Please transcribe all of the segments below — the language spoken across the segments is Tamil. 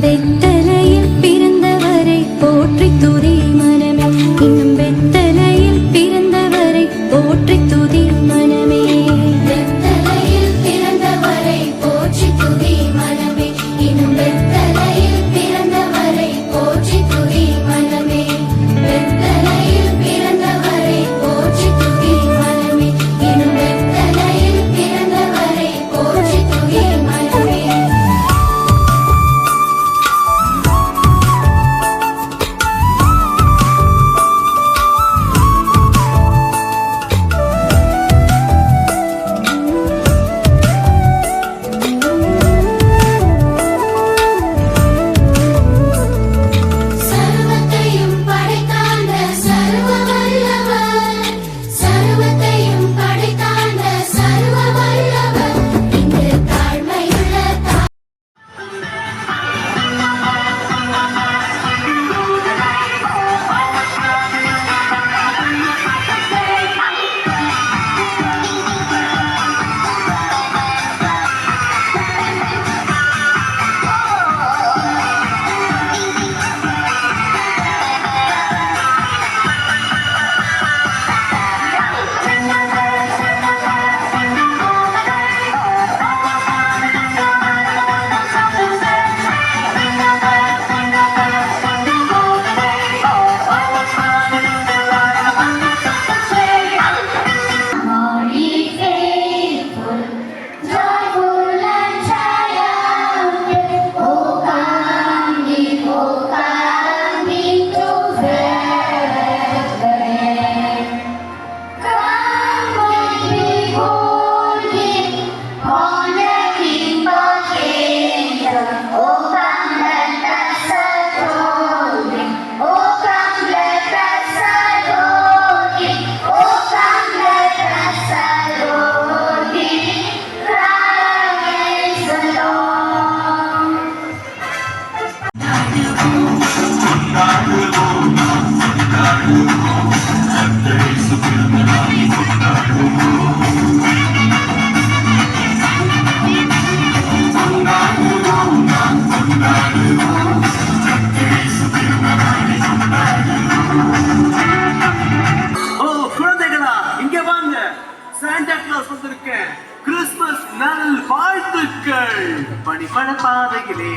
வெத்தலையில் பிறந்தவரை போற்றி துதி மனமே, இன்னும் வெத்தலையில் பிறந்தவரை போற்றி துதி மனமே. வெத்தலையில் பிறந்தவரை போற்றி துதி மனமே, இன்னும் வெத்தலையில் பிறந்தவரை போற்றி துதி மனமே. வெத்தலையில் பிறந்தவரை போற்றி துதி மனமே, இன்னும் வெத்தலையில் பிறந்தவரை போற்றி துதி மனமே. சர்வத்தையும் படைத்தாண்ட சர்வ வல்லவர், சர்வத்தையும் படைத்தாண்ட சர்வ வல்லவர், இங்கு தாழ்மையுள்ள கிறிஸ்துமஸ் நல் வாழ்த்துக்கள். பணிபட பாதையிலே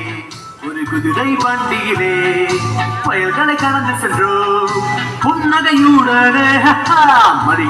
ஒரு குதிரை வண்டியிலே வயல்களை கடந்து சென்றோம் புன்னகையுடனே. மடி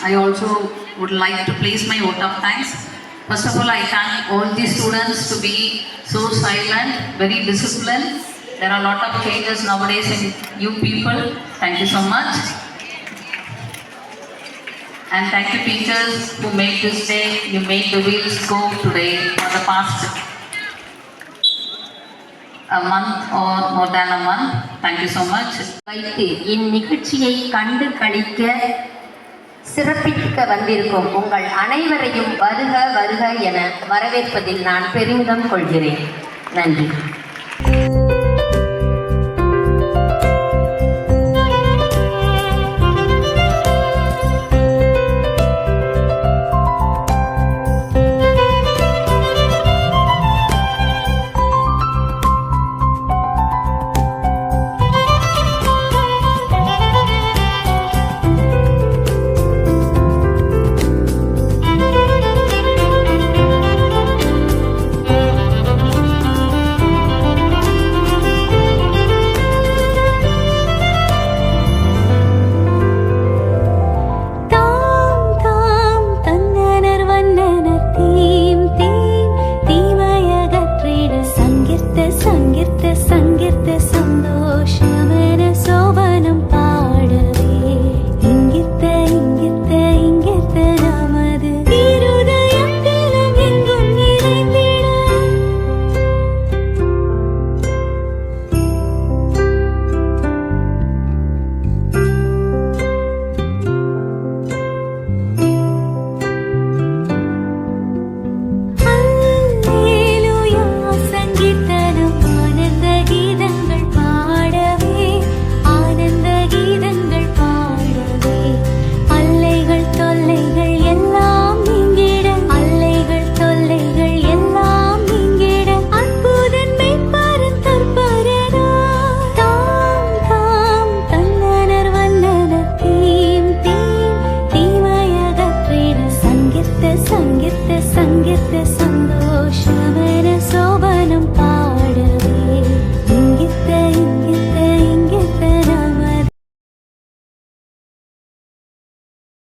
I also would like to place my vote of thanks. First of all, I thank all the students to be so silent, very disciplined. There are a lot of changes nowadays in you people. Thank you so much. And thank you teachers who made this day, you made the wheels go today for the past a month or more than a month. Thank you so much. வைத்து இந்நிகழ்ச்சியை கண்டு களிக்க சிறப்பிக்க வந்திருக்கும் உங்கள் அனைவரையும் வருக வருக என வரவேற்பதில் நான் பெருமிதம் கொள்கிறேன். நன்றி. சங்கீத சந்தோஷம்